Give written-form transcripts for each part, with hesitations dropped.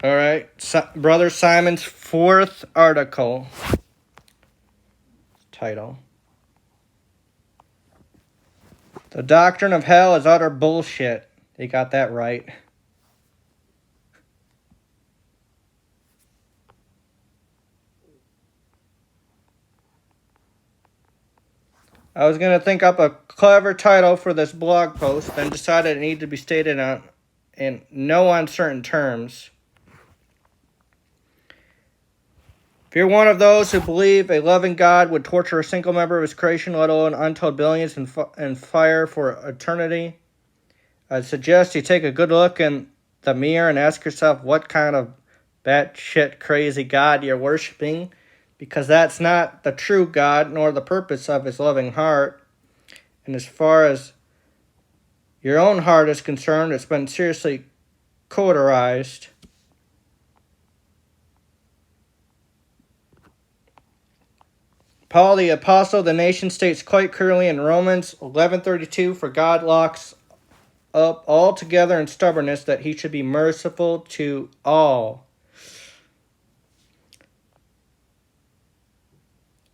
All right, Brother Simon's fourth article. Title: The doctrine of hell is utter bullshit. They got that right. I was going to think up a clever title for this blog post, then decided it needed to be stated in no uncertain terms. If you're one of those who believe a loving God would torture a single member of his creation, let alone untold billions in fire for eternity, I'd suggest you take a good look in the mirror and ask yourself what kind of batshit crazy God you're worshiping, because that's not the true God nor the purpose of his loving heart. And as far as your own heart is concerned, it's been seriously cauterized. Paul the Apostle, the nation, states quite clearly in Romans 11:32, for God locks up altogether in stubbornness that he should be merciful to all.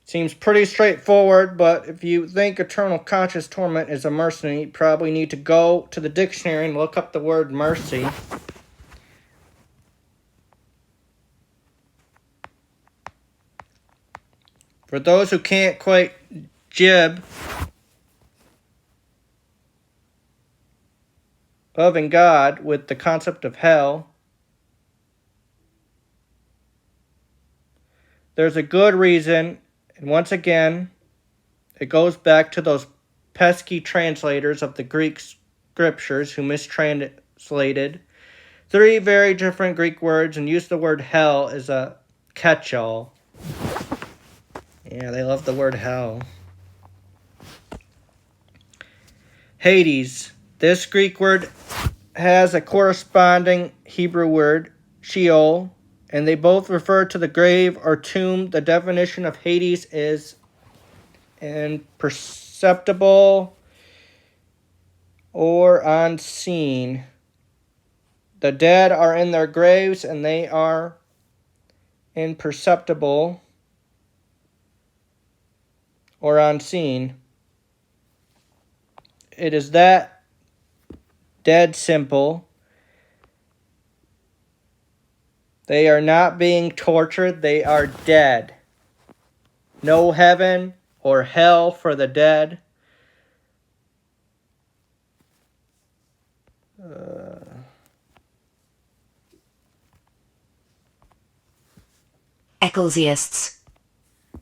Seems pretty straightforward, but if you think eternal conscious torment is a mercy, you probably need to go to the dictionary and look up the word mercy. For those who can't quite jib loving God with the concept of hell, there's a good reason, and once again, it goes back to those pesky translators of the Greek scriptures who mistranslated 3 very different Greek words and used the word hell as a catch-all. Yeah, they love the word hell. Hades. This Greek word has a corresponding Hebrew word, Sheol, and they both refer to the grave or tomb. The definition of Hades is imperceptible or unseen. The dead are in their graves and they are imperceptible or unseen. It is that dead simple. They are not being tortured, they are dead. No heaven or hell for the dead. Ecclesiasts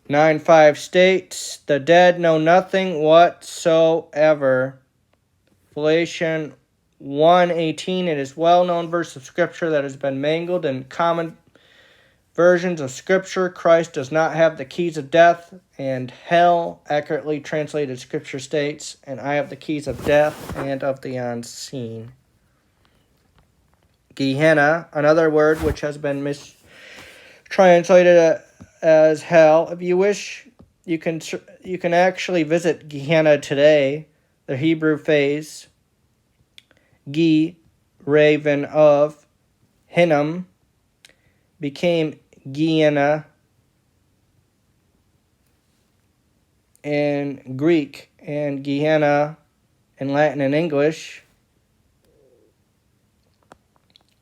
9:5 states, the dead know nothing whatsoever. Revelation 1:18, it is well-known verse of Scripture that has been mangled in common versions of Scripture. Christ does not have the keys of death and hell. Accurately translated Scripture states, and I have the keys of death and of the unseen. Gehenna, another word which has been mistranslated as hell. If you wish, you can actually visit Gehenna today. The Hebrew phrase, Ge, raven of, Hinnom, became Gehenna in Greek and Gehenna in Latin and English.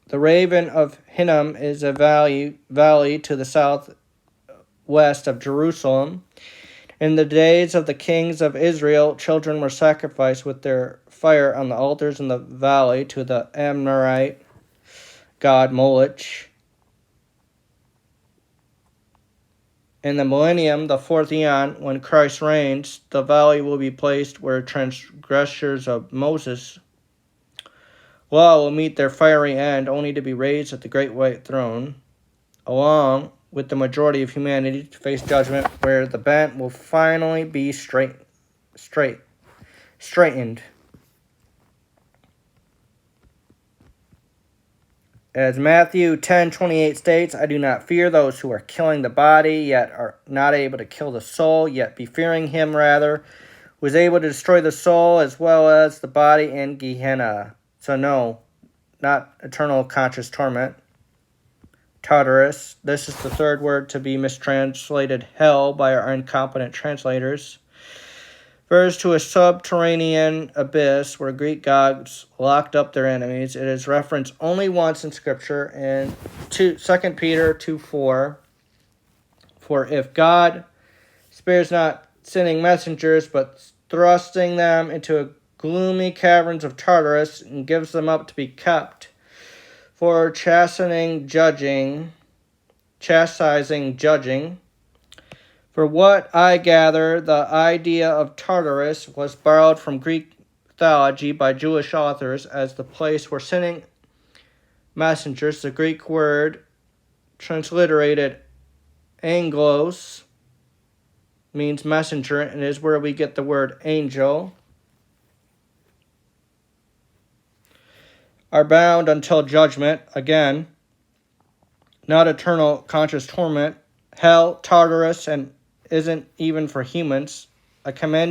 The raven of Hinnom is a valley to the southwest of Jerusalem. In the days of the kings of Israel, children were sacrificed with their fire on the altars in the valley to the Amorite god Moloch. In the millennium, the 4th eon, when Christ reigns, the valley will be placed where transgressors of Moses' law will meet their fiery end, only to be raised at the great white throne, along with the majority of humanity, to face judgment, where the bent will finally be straightened. As Matthew 10:28 states, I do not fear those who are killing the body, yet are not able to kill the soul, yet be fearing him rather, who is able to destroy the soul as well as the body in Gehenna. So no, not eternal conscious torment. Tartarus. This is the third word to be mistranslated hell by our incompetent translators. Refers to a subterranean abyss where Greek gods locked up their enemies. It is referenced only once in Scripture in 2 Peter 2:4. For if God spares not sending messengers, but thrusting them into gloomy caverns of Tartarus, and gives them up to be kept for chastising, judging. For what I gather, the idea of Tartarus was borrowed from Greek mythology by Jewish authors as the place for sending messengers. The Greek word transliterated angelos means messenger, and is where we get the word angel. Are bound until judgment, again, not eternal conscious torment. Hell, Tartarus, and isn't even for humans. I commend you